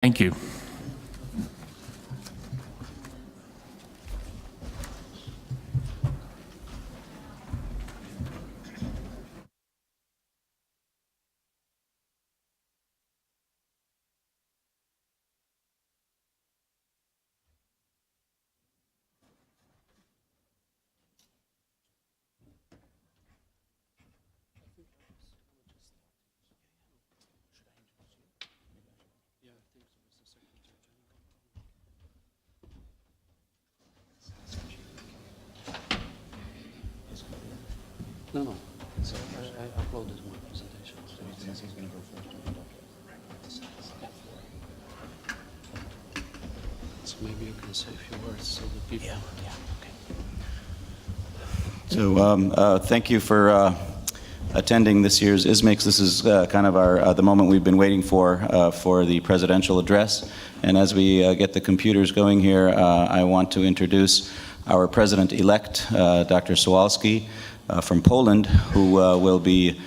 Thank you. No. So I uploaded my presentation. So he says he's going to go first. So maybe you can say a few words so the people. Yeah. Okay. So thank you for attending this year's ISMICS. This is kind of the moment we've been waiting for the presidential address. And as we get the computers going here, I want to introduce our president-elect, Dr. Sawalski, from Poland, who will be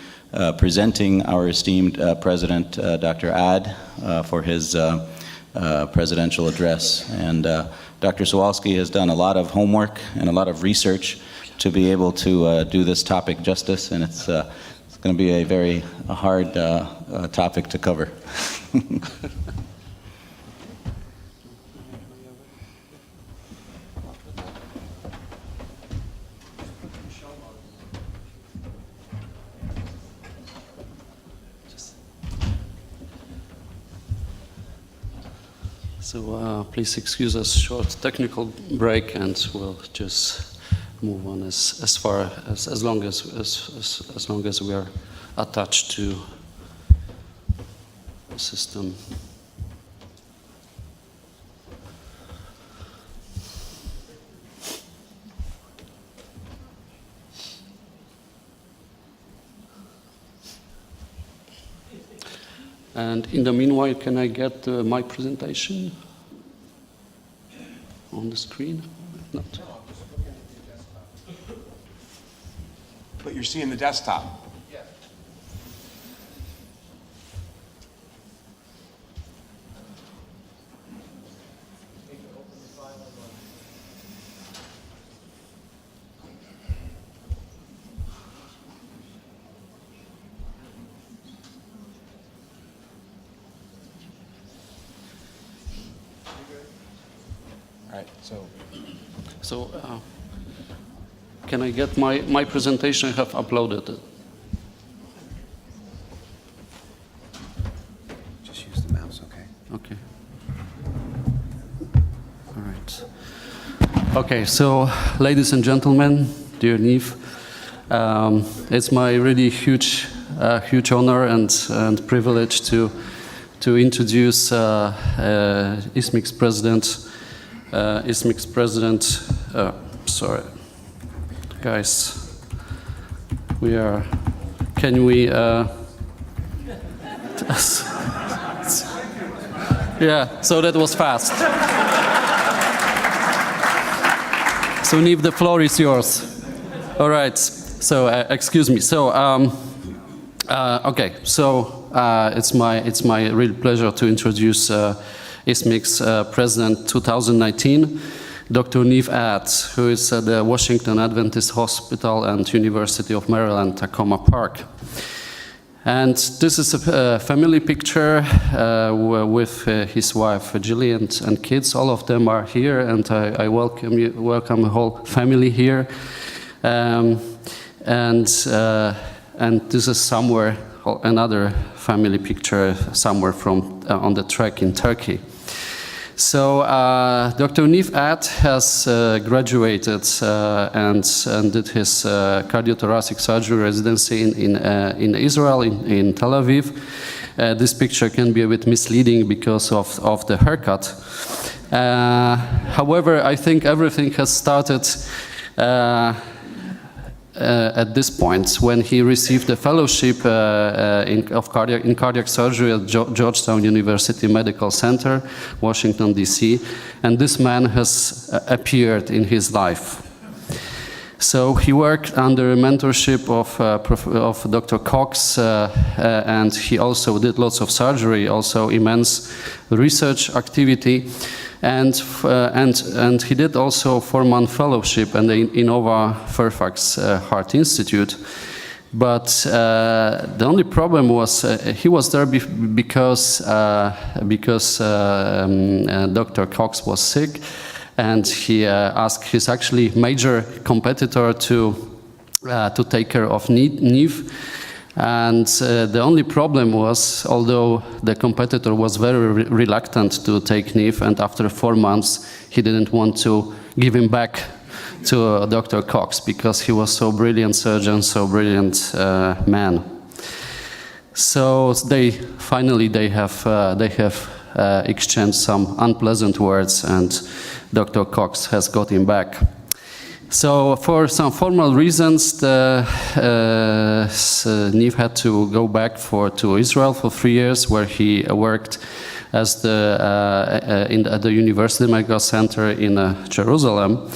presenting our esteemed president, Dr. Ad, for his presidential address. And Dr. Sawalski has done a lot of homework and a lot of research to be able to do this topic justice, and it's going to be a very hard topic to cover. So please excuse us, short technical break, and we'll just move on as long as we are attached to the system. And in the meanwhile, can I get my presentation on the screen? Not. But you're seeing the desktop. Yeah. All right, So can I get my presentation? I have uploaded it. just use the mouse, okay? Okay. All right. Okay, so ladies and gentlemen, dear Niv, it's my really huge honor and privilege to introduce ISMICS president. Sorry, guys. Can we? Yeah. So that was fast. So Niv, the floor is yours. All right. So excuse me. So okay. So it's my real pleasure to introduce ISMICS President 2019, Dr. Niv Ad, who is at the Washington Adventist Hospital and University of Maryland, Tacoma Park. And this is a family picture with his wife Jillian and kids. All of them are here, and I welcome the whole family here. And this is somewhere another family picture somewhere from on the track in Turkey. So Dr. Niv Ad has graduated and did his cardiothoracic surgery residency in Israel, in Tel Aviv. This picture can be a bit misleading because of the haircut. However, I think everything has started at this point when he received a fellowship in cardiac surgery at Georgetown University Medical Center, Washington, D.C., and this man has appeared in his life. So he worked under mentorship of Dr. Cox, and he also did lots of surgery, also immense research activity, and he did also 4-month fellowship at the Innova Fairfax Heart Institute. But the only problem was he was there because Dr. Cox was sick, and he asked his actually major competitor to take care of Neve. And the only problem was, although the competitor was very reluctant to take Neve, and after 4 months he didn't want to give him back to Dr. Cox because he was so brilliant surgeon, so brilliant man. So they have exchanged some unpleasant words, and Dr. Cox has got him back. So for some formal reasons, Neve had to go back to Israel for 3 years, where he worked as at the University Medical Center in Jerusalem.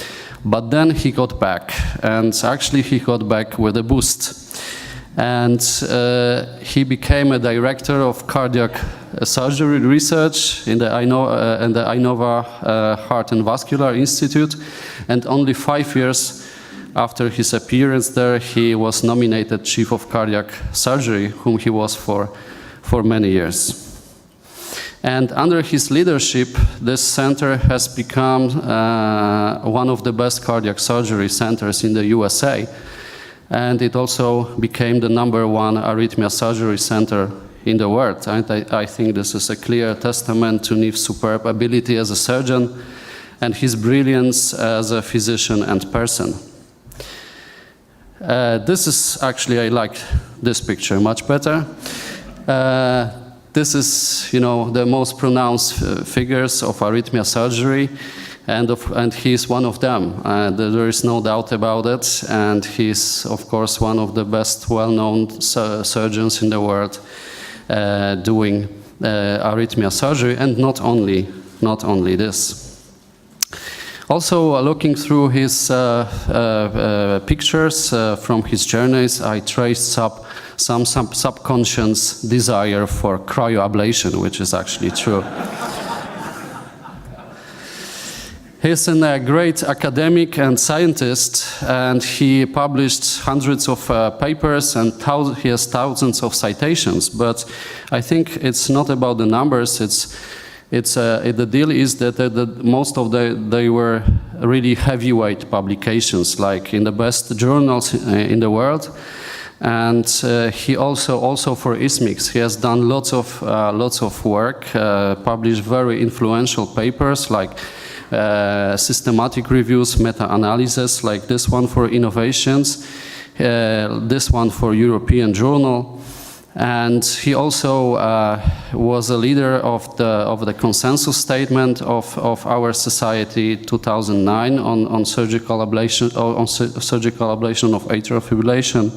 But then he got back, and actually he got back with a boost. And he became a director of cardiac surgery research in the Innova Heart and Vascular Institute. And only 5 years after his appearance there, he was nominated chief of cardiac surgery, whom he was for many years. And under his leadership, this center has become one of the best cardiac surgery centers in the USA. And it also became the #1 arrhythmia surgery center in the world. And I think this is a clear testament to Neve's superb ability as a surgeon and his brilliance as a physician and person. This is actually, I like this picture much better. This is, the most pronounced figures of arrhythmia surgery, and he's one of them. There is no doubt about it, and he's, of course, one of the best well-known surgeons in the world doing arrhythmia surgery, and not only this. Also, looking through his pictures from his journeys, I traced some subconscious desire for cryoablation, which is actually true. He's a great academic and scientist, and he published hundreds of papers, and he has thousands of citations. But I think it's not about the numbers. The deal is that most of they were really heavyweight publications, like in the best journals in the world. And he also for ISMICS, he has done lots of work, published very influential papers like systematic reviews, meta-analysis, like this one for Innovations, this one for European Journal. And he also was a leader of the consensus statement of our society 2009 on surgical ablation of atrial fibrillation.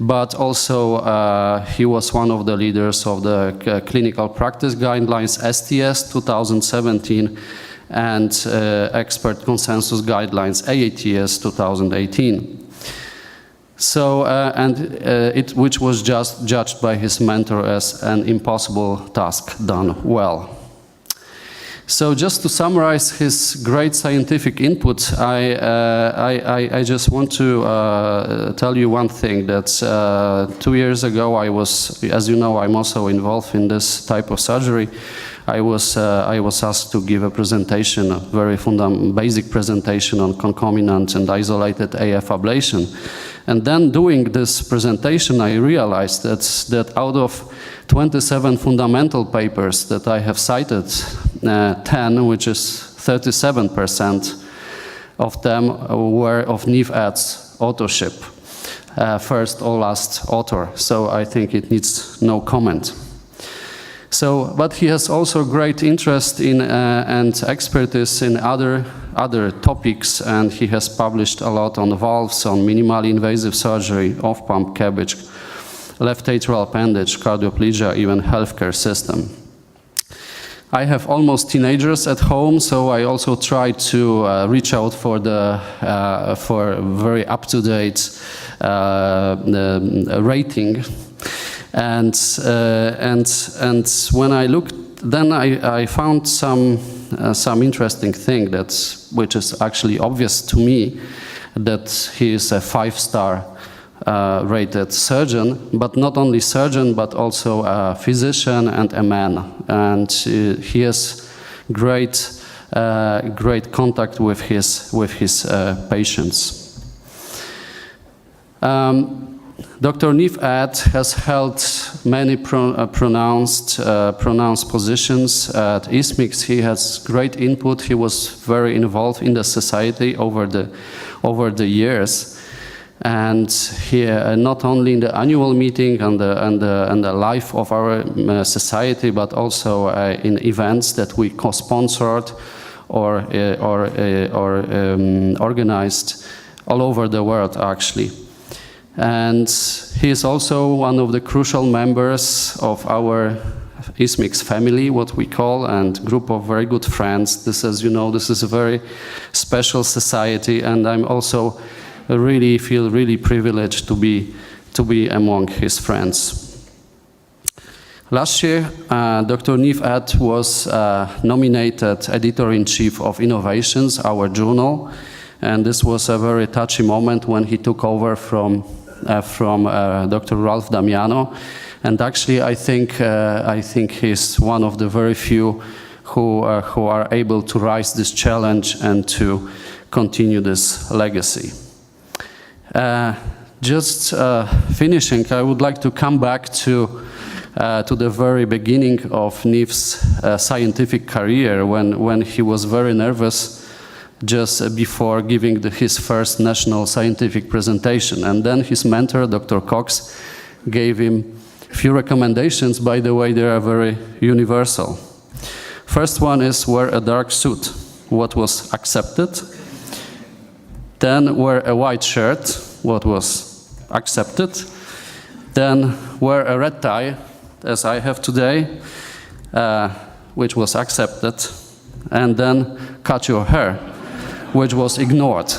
But also he was one of the leaders of the clinical practice guidelines STS 2017 and expert consensus guidelines AATS 2018. So, which was just judged by his mentor as an impossible task done well. So, just to summarize his great scientific input, I just want to tell you one thing, that 2 years ago I was, as you know, I'm also involved in this type of surgery. I was asked to give a presentation, a very basic presentation on concomitant and isolated AF ablation. And then doing this presentation, I realized that out of 27 fundamental papers that I have cited, 10, which is 37% of them, were of Neve Ad's authorship. First or last author. So I think it needs no comment. So, but he has also great interest in and expertise in other topics, and he has published a lot on valves, on minimally invasive surgery, off-pump CABG, left atrial appendage, cardioplegia, even healthcare system. I have almost teenagers at home, so I also try to reach out for very up-to-date rating. And when I looked, then I found some interesting thing which is actually obvious to me, that he is a 5-star rated surgeon, but not only surgeon, but also a physician and a man. And he has great contact with his patients. Dr. Niv Ad has held many pronounced positions at ISMIX. He has great input. He was very involved in the society over the years. And here, not only in the annual meeting and the life of our society, but also in events that we co-sponsored or organized all over the world, actually. And he is also one of the crucial members of our ISMIX family, what we call, and group of very good friends. This, as you know, this is a very special society, and I'm also feel really privileged to be among his friends. Last year, Dr. Niv Ad was nominated Editor-in-Chief of Innovations, our journal, and this was a very touchy moment when he took over from Dr. Ralph Damiano. And actually, I think he's one of the very few who are able to rise this challenge and to continue this legacy. Just finishing, I would like to come back to the very beginning of Niv's scientific career, when he was very nervous just before giving his first national scientific presentation. And then his mentor, Dr. Cox, gave him a few recommendations. By the way, they are very universal. First one is wear a dark suit, what was accepted. Then wear a white shirt, what was accepted. Then wear a red tie, as I have today, which was accepted. And then cut your hair, which was ignored.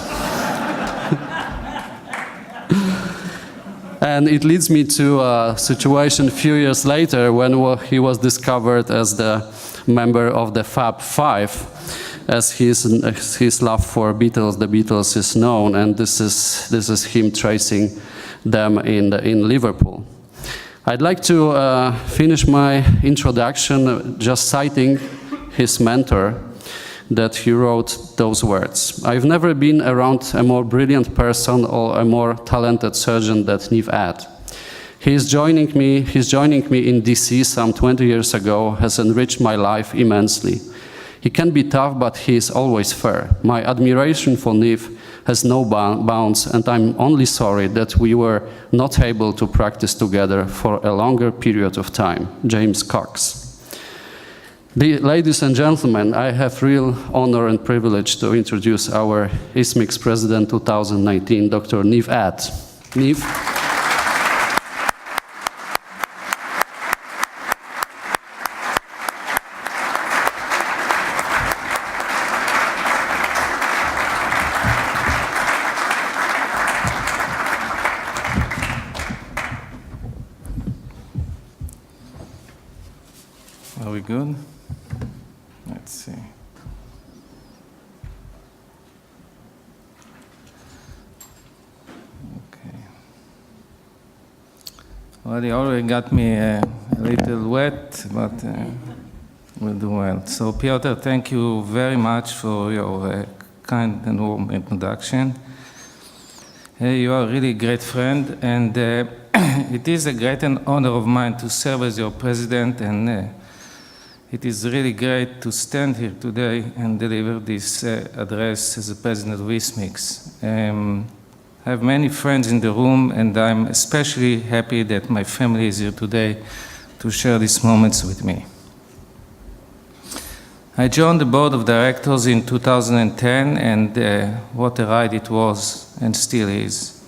And it leads me to a situation a few years later when he was discovered as the member of the Fab Five, as his love for the Beatles is known, and this is him tracing them in Liverpool. I'd like to finish my introduction just citing his mentor, that he wrote those words. I've never been around a more brilliant person or a more talented surgeon than Niv Ad. His joining me in DC some 20 years ago has enriched my life immensely. He can be tough, but he is always fair. My admiration for Niv has no bounds, and I'm only sorry that we were not able to practice together for a longer period of time. James Cox. Ladies and gentlemen, I have real honor and privilege to introduce our ISMIX President 2019, Dr. Niv Ad. Niv. Are we good? Let's see. Okay. Well, they already got me a little wet, but we'll do well. So, Piotr, thank you very much for your kind and warm introduction. You are a really great friend, and it is a great honor of mine to serve as your president, and it is really great to stand here today and deliver this address as the president of ISMIX. I have many friends in the room, and I'm especially happy that my family is here today to share these moments with me. I joined the board of directors in 2010, and what a ride it was and still is.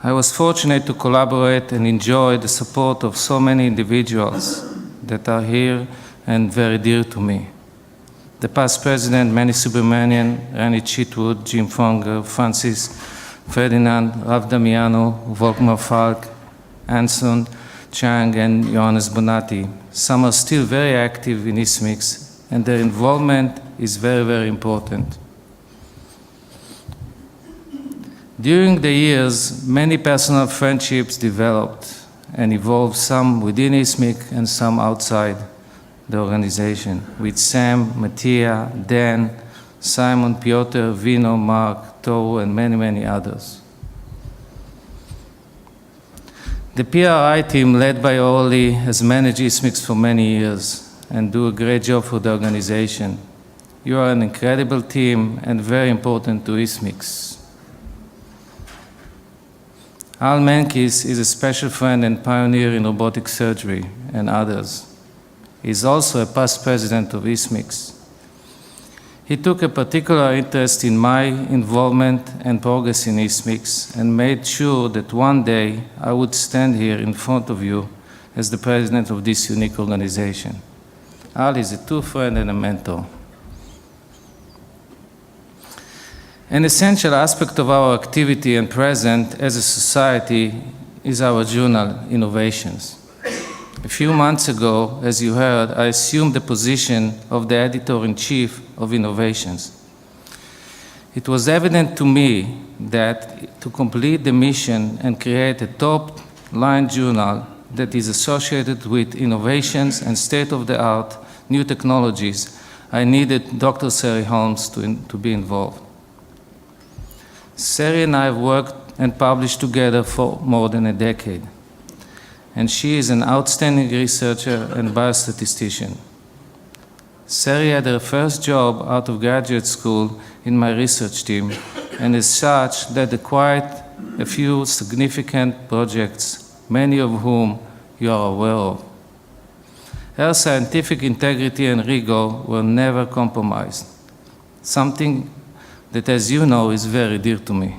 I was fortunate to collaborate and enjoy the support of so many individuals that are here and very dear to me. The past president, Manny Subramanian, Rani Chitwood, Jim Fonger, Francis Ferdinand, Rav Damiano, Volkmar Falk, Anson Chang, and Johannes Bonatti. Some are still very active in ISMICS, and their involvement is very, very important. During the years, many personal friendships developed and evolved, some within ISMIC and some outside the organization, with Sam, Mattia, Dan, Simon, Piotr, Vino, Mark, Toru, and many, many others. The PRI team, led by Orly, has managed ISMICS for many years and do a great job for the organization. You are an incredible team and very important to ISMICS. Al Menkis is a special friend and pioneer in robotic surgery and others. He is also a past president of ISMICS. He took a particular interest in my involvement and progress in ISMICS and made sure that one day I would stand here in front of you as the president of this unique organization. Al is a true friend and a mentor. An essential aspect of our activity and present as a society is our journal, Innovations. A few months ago, as you heard, I assumed the position of the editor-in-chief of Innovations. It was evident to me that to complete the mission and create a top-line journal that is associated with innovations and state-of-the-art new technologies, I needed Dr. Sari Holmes to be involved. Sari and I have worked and published together for more than a decade, and she is an outstanding researcher and biostatistician. Sari had her first job out of graduate school in my research team, and as such led quite a few significant projects, many of whom you are aware of. Her scientific integrity and rigor were never compromised, something that, as you know, is very dear to me.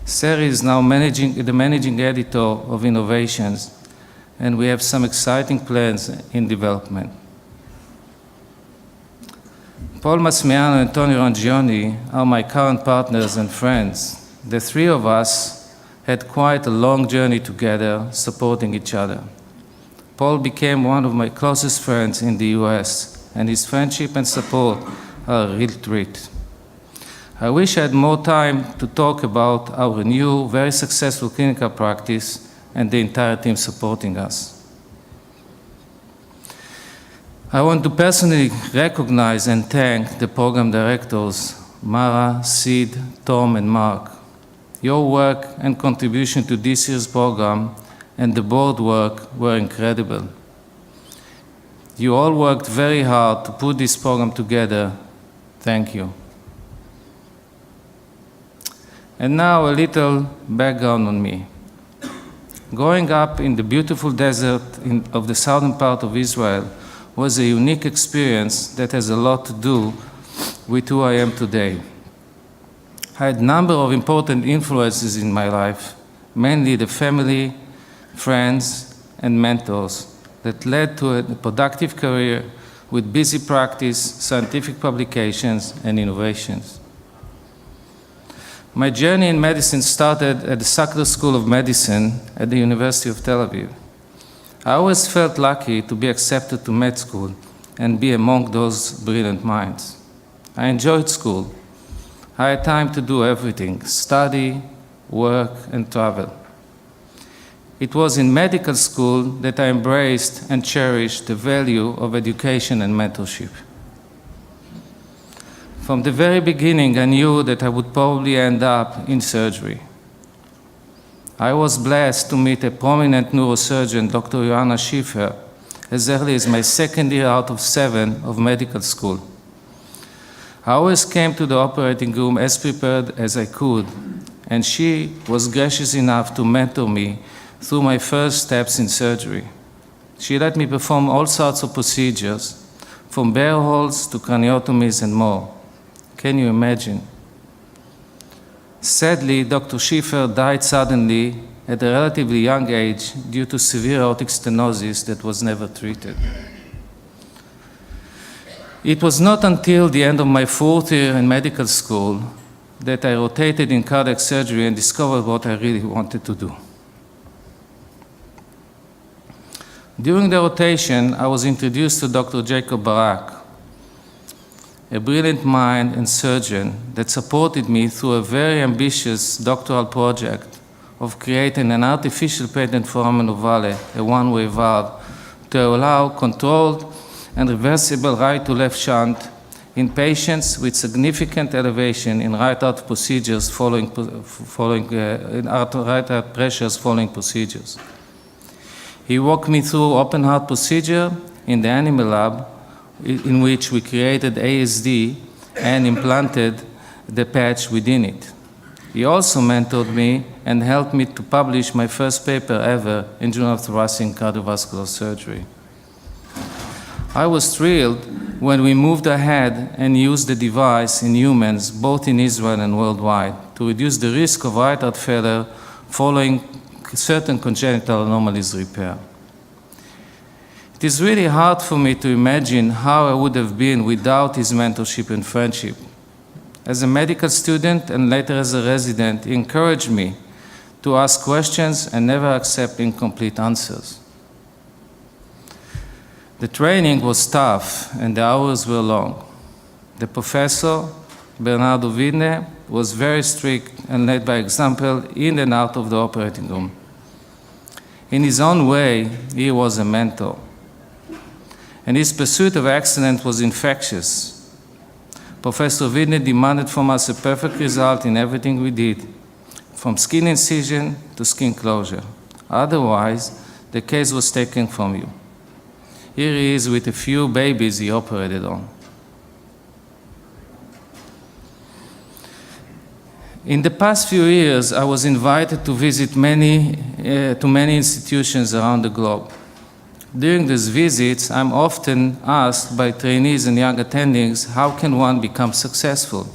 Sari is now the managing editor of Innovations, and we have some exciting plans in development. Paul Masmiano and Tony Rangioni are my current partners and friends. The three of us had quite a long journey together, supporting each other. Paul became one of my closest friends in the US, and his friendship and support are a real treat. I wish I had more time to talk about our new, very successful clinical practice and the entire team supporting us. I want to personally recognize and thank the program directors, Mara, Sid, Tom, and Mark. Your work and contribution to this year's program and the board work were incredible. You all worked very hard to put this program together. Thank you. And now a little background on me. Growing up in the beautiful desert of the southern part of Israel was a unique experience that has a lot to do with who I am today. I had a number of important influences in my life, mainly the family, friends, and mentors that led to a productive career with busy practice, scientific publications, and innovations. My journey in medicine started at the Sackler School of Medicine at the University of Tel Aviv. I always felt lucky to be accepted to med school and be among those brilliant minds. I enjoyed school. I had time to do everything: study, work, and travel. It was in medical school that I embraced and cherished the value of education and mentorship. From the very beginning, I knew that I would probably end up in surgery. I was blessed to meet a prominent neurosurgeon, Dr. Johanna Schiffer, as early as my second year out of 7 of medical school. I always came to the operating room as prepared as I could, and she was gracious enough to mentor me through my first steps in surgery. She let me perform all sorts of procedures, from bear holes to craniotomies and more. Can you imagine? Sadly, Dr. Schiffer died suddenly at a relatively young age due to severe aortic stenosis that was never treated. It was not until the end of my 4th year in medical school that I rotated in cardiac surgery and discovered what I really wanted to do. During the rotation, I was introduced to Dr. Jacob Barak, a brilliant mind and surgeon that supported me through a very ambitious doctoral project of creating an artificial patent foramen ovale, a one-way valve, to allow controlled and reversible right-to-left shunt in patients with significant elevation in right heart procedures right heart pressures following procedures. He walked me through open heart procedure in the animal lab, in which we created ASD and implanted the patch within it. He also mentored me and helped me to publish my first paper ever in Journal of Thoracic and Cardiovascular Surgery. I was thrilled when we moved ahead and used the device in humans, both in Israel and worldwide, to reduce the risk of right heart failure following certain congenital anomalies repair. It is really hard for me to imagine how I would have been without his mentorship and friendship. As a medical student and later as a resident, he encouraged me to ask questions and never accept incomplete answers. The training was tough and the hours were long. The professor, Bernardo Vidne, was very strict and led by example in and out of the operating room. In his own way, he was a mentor. And his pursuit of excellence was infectious. Professor Vidne demanded from us a perfect result in everything we did, from skin incision to skin closure. Otherwise, the case was taken from you. Here he is with a few babies he operated on. In the past few years, I was invited to visit many institutions around the globe. During these visits, I'm often asked by trainees and young attendings, how can one become successful?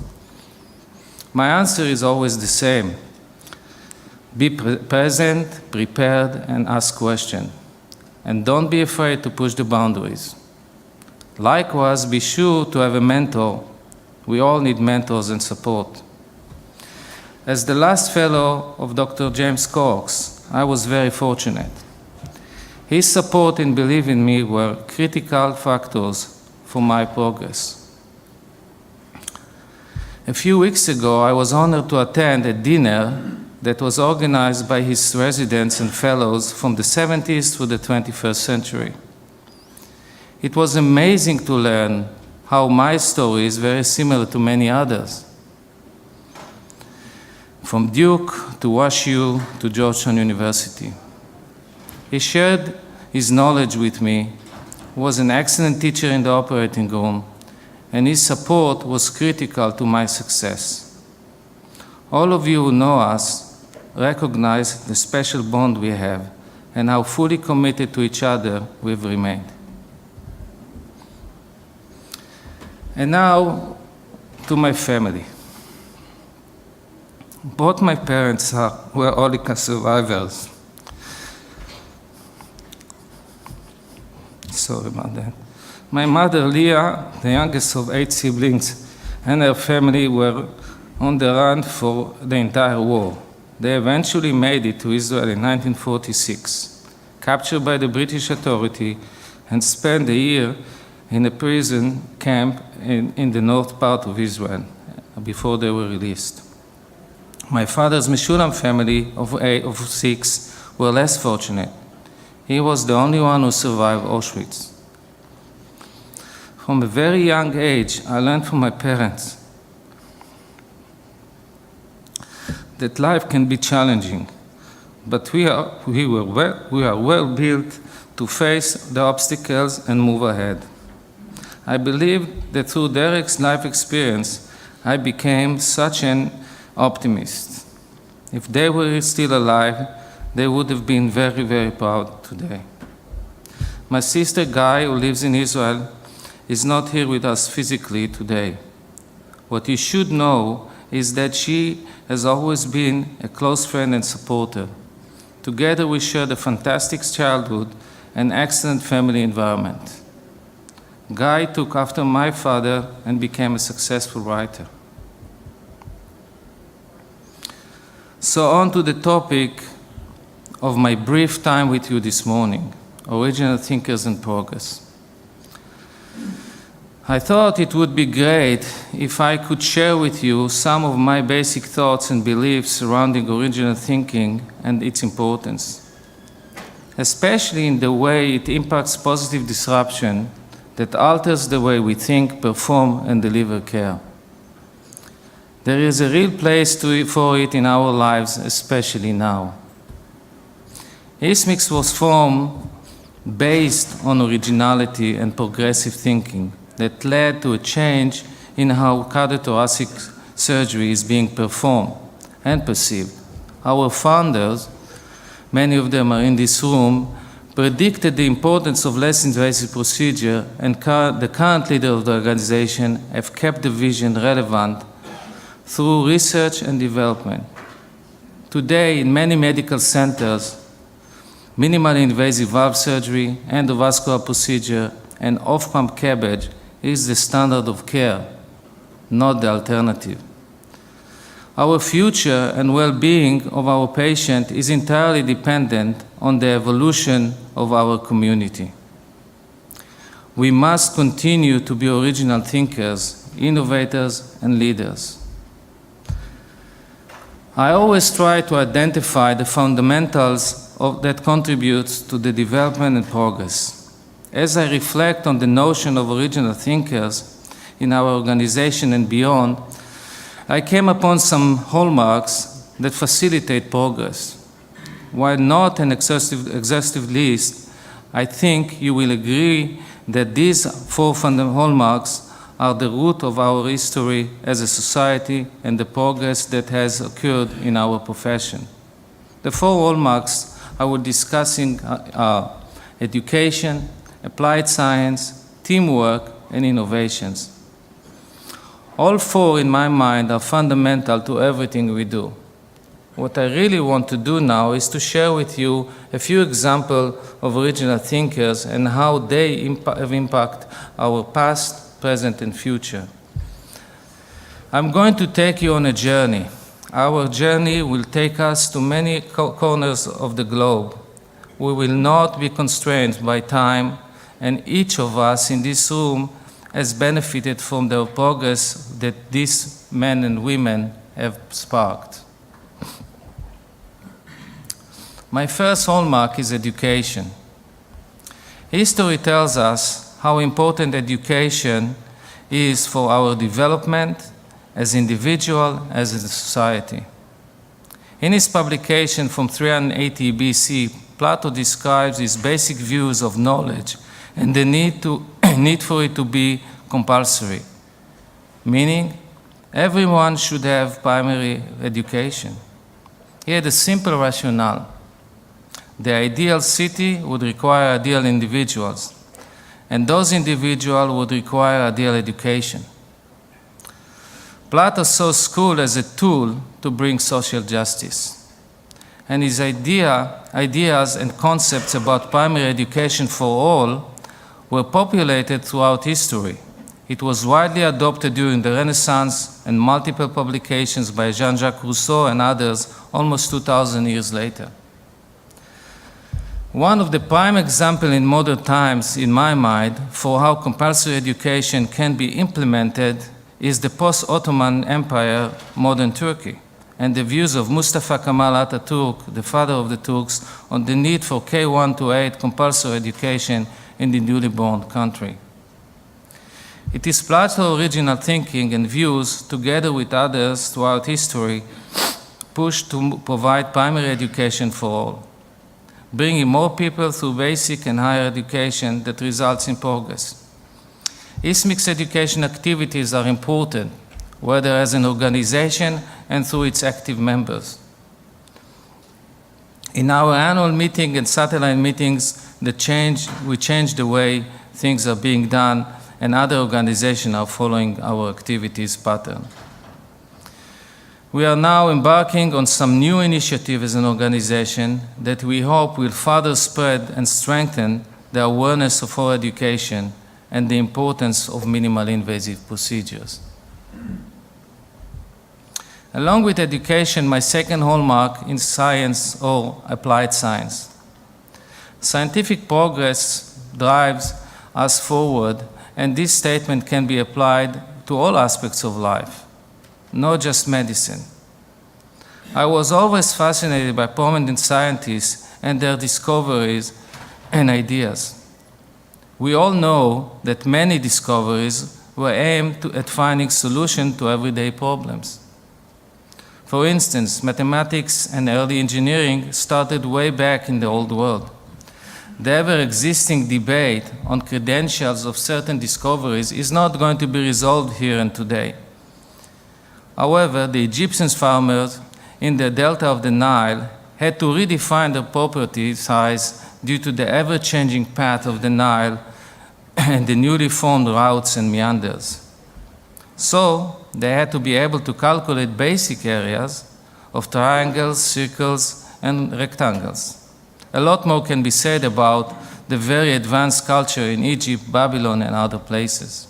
My answer is always the same. Be present, prepared, and ask questions. And don't be afraid to push the boundaries. Likewise, be sure to have a mentor. We all need mentors and support. As the last fellow of Dr. James Cox, I was very fortunate. His support and belief in me were critical factors for my progress. A few weeks ago, I was honored to attend a dinner that was organized by his residents and fellows from the 70s through the 21st century. It was amazing to learn how my story is very similar to many others. From Duke to WashU to Georgetown University. He shared his knowledge with me, was an excellent teacher in the operating room, and his support was critical to my success. All of you who know us recognize the special bond we have and how fully committed to each other we've remained. And now to my family. Both my parents were Holocaust survivors. Sorry about that. My mother, Leah, the youngest of 8 siblings, and her family were on the run for the entire war. They eventually made it to Israel in 1946, captured by the British authority, and spent a year in a prison camp in the north part of Israel before they were released. My father's Meshulam family of 6 were less fortunate. He was the only one who survived Auschwitz. From a very young age, I learned from my parents that life can be challenging, but we are well built to face the obstacles and move ahead. I believe that through Derek's life experience, I became such an optimist. If they were still alive, they would have been very, very proud today. My sister Guy, who lives in Israel, is not here with us physically today. What you should know is that she has always been a close friend and supporter. Together we shared a fantastic childhood and excellent family environment. Guy took after my father and became a successful writer. So on to the topic of my brief time with you this morning, original thinkers and progress. I thought it would be great if I could share with you some of my basic thoughts and beliefs surrounding original thinking and its importance, especially in the way it impacts positive disruption that alters the way we think, perform, and deliver care. There is a real place for it in our lives, especially now. ISMIX was formed based on originality and progressive thinking that led to a change in how cardiothoracic surgery is being performed and perceived. Our founders, many of them are in this room, predicted the importance of less invasive procedure, and the current leader of the organization have kept the vision relevant through research and development. Today, in many medical centers, minimally invasive valve surgery, endovascular procedure, and off-pump CABG is the standard of care, not the alternative. Our future and well-being of our patient is entirely dependent on the evolution of our community. We must continue to be original thinkers, innovators, and leaders. I always try to identify the fundamentals that contribute to the development and progress. As I reflect on the notion of original thinkers in our organization and beyond, I came upon some hallmarks that facilitate progress. While not an exhaustive list, I think you will agree that these four fundamental hallmarks are the root of our history as a society and the progress that has occurred in our profession. The four hallmarks I will be discussing are education, applied science, teamwork, and innovations. All four, in my mind, are fundamental to everything we do. What I really want to do now is to share with you a few examples of original thinkers and how they have impacted our past, present, and future. I'm going to take you on a journey. Our journey will take us to many corners of the globe. We will not be constrained by time, and each of us in this room has benefited from the progress that these men and women have sparked. My first hallmark is education. History tells us how important education is for our development as individual, as a society. In his publication from 380 BC, Plato describes his basic views of knowledge and the need for it to be compulsory, meaning everyone should have primary education. He had a simple rationale. The ideal city would require ideal individuals, and those individuals would require ideal education. Plato saw school as a tool to bring social justice, and his ideas and concepts about primary education for all were populated throughout history. It was widely adopted during the Renaissance and multiple publications by Jean-Jacques Rousseau and others almost 2,000 years later. One of the prime examples in modern times, in my mind, for how compulsory education can be implemented is the post-Ottoman Empire, modern Turkey, and the views of Mustafa Kemal Atatürk, the father of the Turks, on the need for K1 to 8 compulsory education in the newly born country. It is Plato's original thinking and views, together with others throughout history, pushed to provide primary education for all, bringing more people through basic and higher education that results in progress. ISMIX education activities are important, whether as an organization and through its active members. In our annual meeting and satellite meetings, we change the way things are being done, and other organizations are following our activities pattern. We are now embarking on some new initiative as an organization that we hope will further spread and strengthen the awareness of our education and the importance of minimally invasive procedures. Along with education, my second hallmark is science or applied science. Scientific progress drives us forward, and this statement can be applied to all aspects of life, not just medicine. I was always fascinated by prominent scientists and their discoveries and ideas. We all know that many discoveries were aimed at finding solutions to everyday problems. For instance, mathematics and early engineering started way back in the old world. The ever-existing debate on credentials of certain discoveries is not going to be resolved here and today. However, the Egyptian farmers in the delta of the Nile had to redefine their property size due to the ever-changing path of the Nile and the newly formed routes and meanders. So, they had to be able to calculate basic areas of triangles, circles, and rectangles. A lot more can be said about the very advanced culture in Egypt, Babylon, and other places.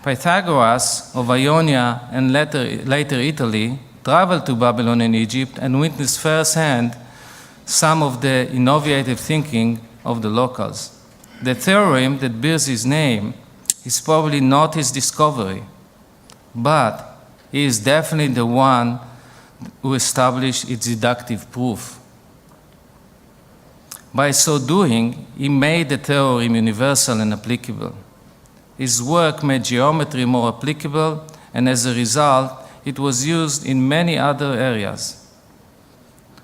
Pythagoras of Ionia and later Italy traveled to Babylon and Egypt and witnessed firsthand some of the innovative thinking of the locals. The theorem that bears his name is probably not his discovery, but he is definitely the one who established its deductive proof. By so doing, he made the theorem universal and applicable. His work made geometry more applicable, and as a result, it was used in many other areas.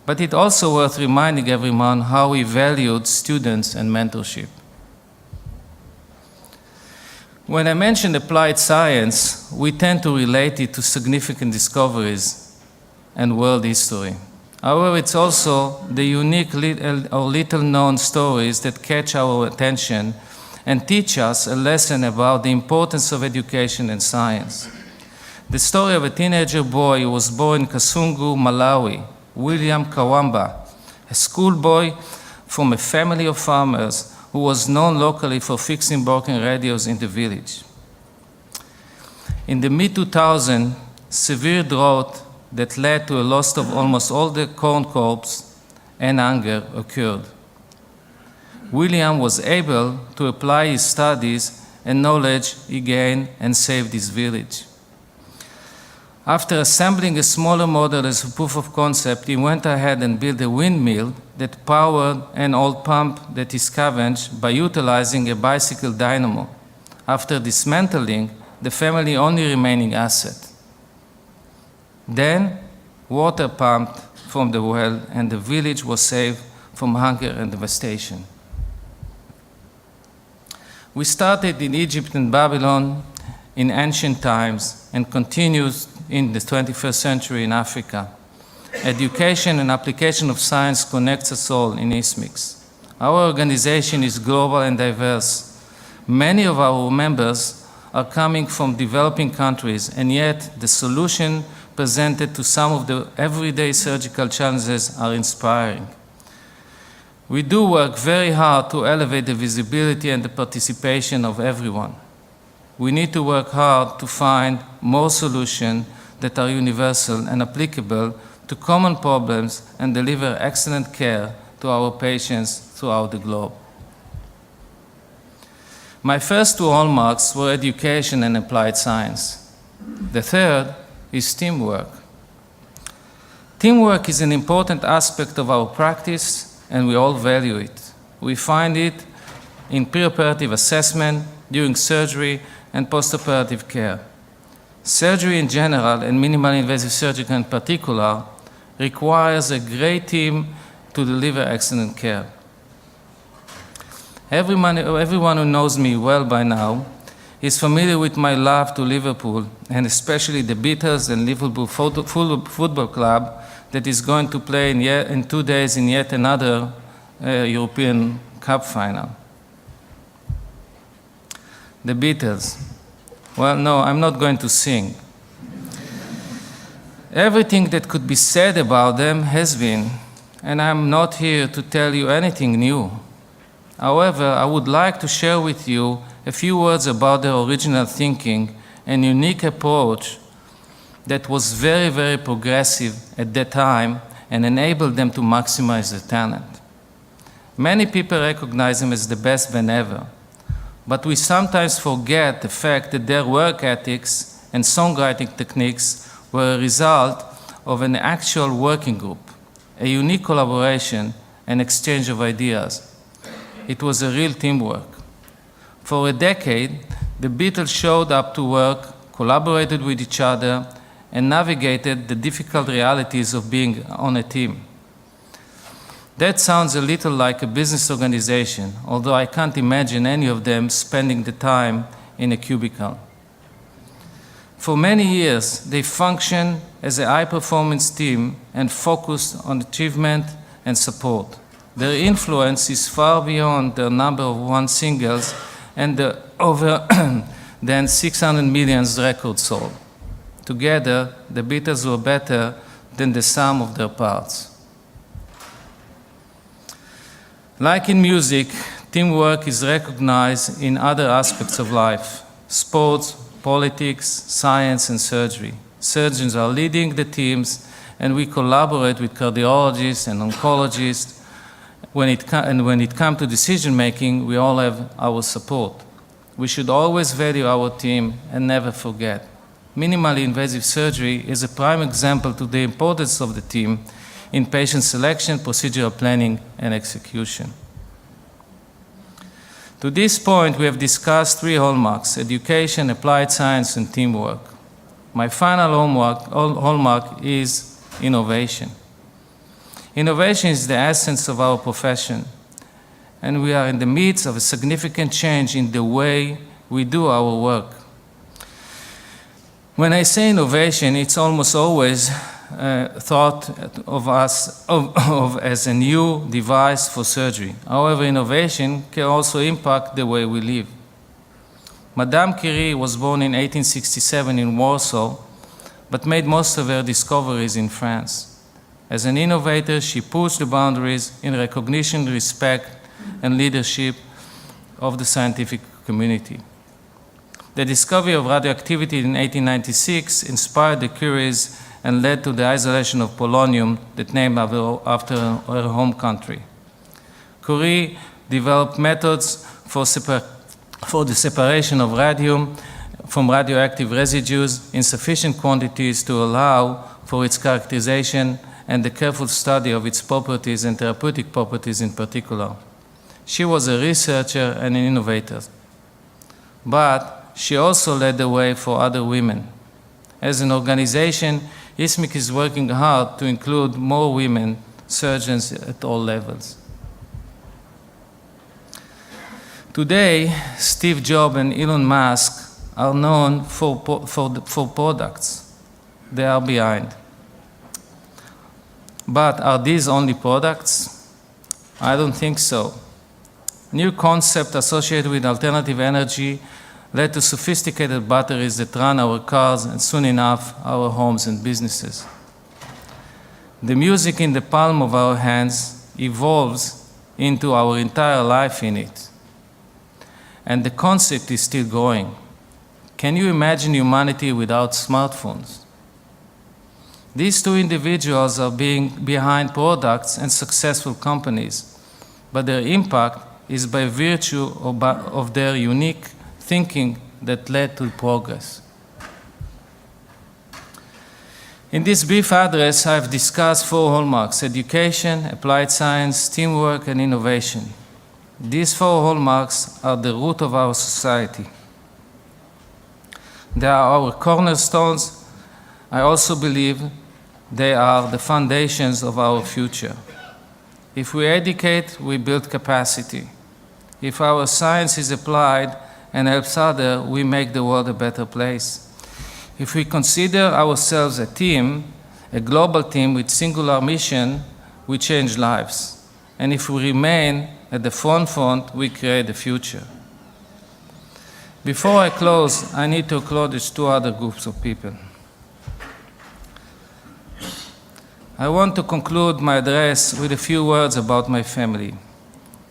But it's also worth reminding everyone how he valued students and mentorship. When I mention applied science, we tend to relate it to significant discoveries and world history. However, it's also the unique or little-known stories that catch our attention and teach us a lesson about the importance of education and science. The story of a teenager boy who was born in Kasungu, Malawi, William Kawamba, a schoolboy from a family of farmers who was known locally for fixing broken radios in the village. In the mid-2000s, severe drought that led to a loss of almost all the corn crops and hunger occurred. William was able to apply his studies and knowledge he gained and saved his village. After assembling a smaller model as a proof of concept, he went ahead and built a windmill that powered an old pump that he scavenged by utilizing a bicycle dynamo, after dismantling the family only remaining asset. Then, water pumped from the well, and the village was saved from hunger and devastation. We started in Egypt and Babylon in ancient times and continued in the 21st century in Africa. Education and application of science connects us all in ISMIX. Our organization is global and diverse. Many of our members are coming from developing countries, and yet the solution presented to some of the everyday surgical challenges are inspiring. We do work very hard to elevate the visibility and the participation of everyone. We need to work hard to find more solutions that are universal and applicable to common problems and deliver excellent care to our patients throughout the globe. My first two hallmarks were education and applied science. The third is teamwork. Teamwork is an important aspect of our practice, and we all value it. We find it in preoperative assessment, during surgery, and postoperative care. Surgery in general, and minimally invasive surgery in particular, requires a great team to deliver excellent care. Everyone who knows me well by now is familiar with my love to Liverpool, and especially the Beatles and Liverpool Football Club that is going to play in 2 days in yet another European Cup final. The Beatles. Well, no, I'm not going to sing. Everything that could be said about them has been, and I'm not here to tell you anything new. However, I would like to share with you a few words about their original thinking and unique approach that was very, very progressive at that time and enabled them to maximize their talent. Many people recognize them as the best band ever, but we sometimes forget the fact that their work ethics and songwriting techniques were a result of an actual working group, a unique collaboration and exchange of ideas. It was a real teamwork. For a decade, the Beatles showed up to work, collaborated with each other, and navigated the difficult realities of being on a team. That sounds a little like a business organization, although I can't imagine any of them spending the time in a cubicle. For many years, they functioned as a high-performance team and focused on achievement and support. Their influence is far beyond the number of one singles and the over than 600 million records sold. Together, the Beatles were better than the sum of their parts. Like in music, teamwork is recognized in other aspects of life: sports, politics, science, and surgery. Surgeons are leading the teams, and we collaborate with cardiologists and oncologists. When it comes to decision making, we all have our support. We should always value our team and never forget. Minimally invasive surgery is a prime example to the importance of the team in patient selection, procedural planning, and execution. To this point, we have discussed three hallmarks: education, applied science, and teamwork. My final hallmark is innovation. Innovation is the essence of our profession, and we are in the midst of a significant change in the way we do our work. When I say innovation, it's almost always thought of as a new device for surgery. However, innovation can also impact the way we live. Madame Curie was born in 1867 in Warsaw, but made most of her discoveries in France. As an innovator, she pushed the boundaries in recognition, respect, and leadership of the scientific community. The discovery of radioactivity in 1896 inspired the Curies and led to the isolation of polonium, that named after her home country. Curie developed methods for the separation of radium from radioactive residues in sufficient quantities to allow for its characterization and the careful study of its properties and therapeutic properties in particular. She was a researcher and an innovator, but she also led the way for other women. As an organization, ISMIC is working hard to include more women surgeons at all levels. Today, Steve Jobs and Elon Musk are known for products. They are behind. But are these only products? I don't think so. New concepts associated with alternative energy led to sophisticated batteries that run our cars and soon enough our homes and businesses. The music in the palm of our hands evolves into our entire life in it. And the concept is still growing. Can you imagine humanity without smartphones? These two individuals are behind products and successful companies, but their impact is by virtue of their unique thinking that led to progress. In this brief address, I have discussed four hallmarks: education, applied science, teamwork, and innovation. These four hallmarks are the root of our society. They are our cornerstones. I also believe they are the foundations of our future. If we educate, we build capacity. If our science is applied and helps others, we make the world a better place. If we consider ourselves a team, a global team with singular mission, we change lives. And if we remain at the forefront, we create the future. Before I close, I need to acknowledge two other groups of people. I want to conclude my address with a few words about my family.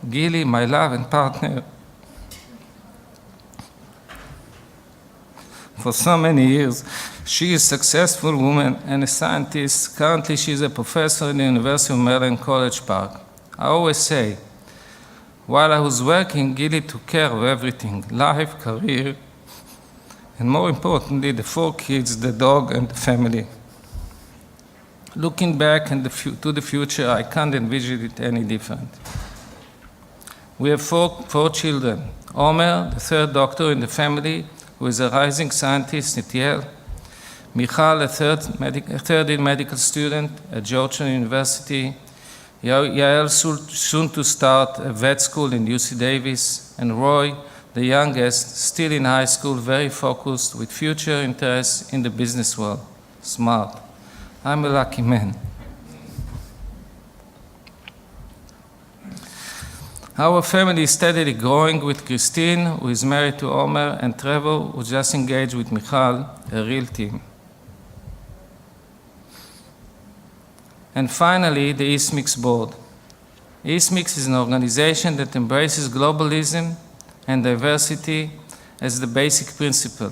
Gilly, my love and partner, for so many years. She is a successful woman and a scientist. Currently, she is a professor in the University of Maryland, College Park. I always say, while I was working, Gilly took care of everything, life, career, and more importantly, the 4 kids, the dog, and the family. Looking back to the future, I can't envision it any different. We have four children. Omer, the 3rd doctor in the family, who is a rising scientist at Yale. Michal, a third year medical student at Georgetown University. Yael, soon to start a vet school in UC Davis. And Roy, the youngest, still in high school, very focused, with future interests in the business world. Smart. I'm a lucky man. Our family is steadily growing with Christine, who is married to Omer, and Trevor, who just engaged with Michal, a real team. And finally, the ISMIX board. ISMIX is an organization that embraces globalism and diversity as the basic principle.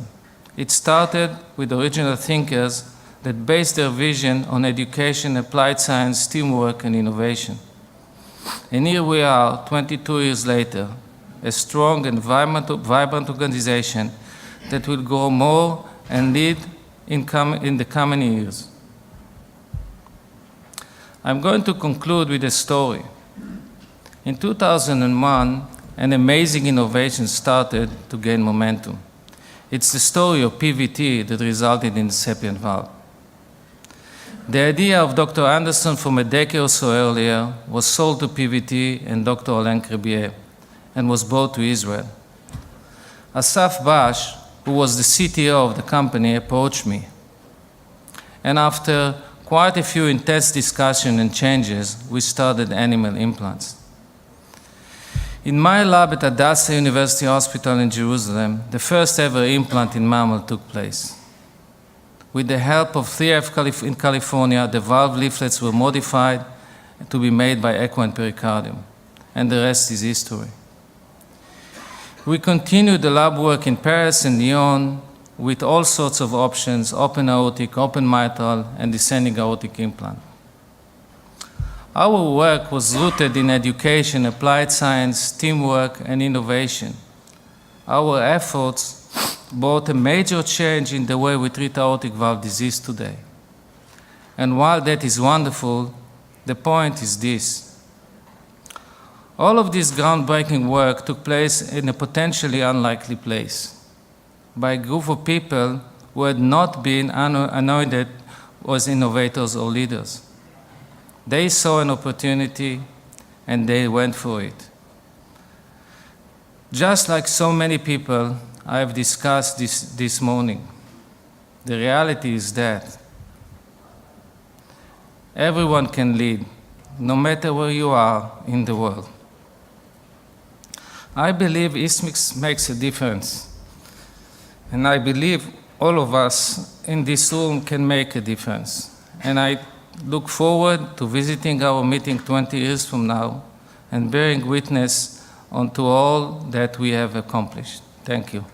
It started with original thinkers that based their vision on education, applied science, teamwork, and innovation. And here we are, 22 years later, a strong and vibrant organization that will grow more and lead in the coming years. I'm going to conclude with a story. In 2001, an amazing innovation started to gain momentum. It's the story of PVT that resulted in the sapient valve. The idea of Dr. Anderson from a decade or so earlier was sold to PVT and Dr. Alain Crebier and was brought to Israel. Asaf Bash, who was the CTO of the company, approached me. And after quite a few intense discussions and changes, we started animal implants. In my lab at Hadassah University Hospital in Jerusalem, the first ever implant in mammal took place. With the help of 3F in California, the valve leaflets were modified to be made by equine pericardium, and the rest is history. We continued the lab work in Paris and Lyon with all sorts of options, open aortic, open mitral, and descending aortic implant. Our work was rooted in education, applied science, teamwork, and innovation. Our efforts brought a major change in the way we treat aortic valve disease today. And while that is wonderful, the point is this. All of this groundbreaking work took place in a potentially unlikely place, by a group of people who had not been anointed as innovators or leaders. They saw an opportunity and they went for it. Just like so many people I have discussed this morning, the reality is that everyone can lead, no matter where you are in the world. I believe ISMIX makes a difference, and I believe all of us in this room can make a difference. And I look forward to visiting our meeting 20 years from now and bearing witness unto all that we have accomplished. Thank you.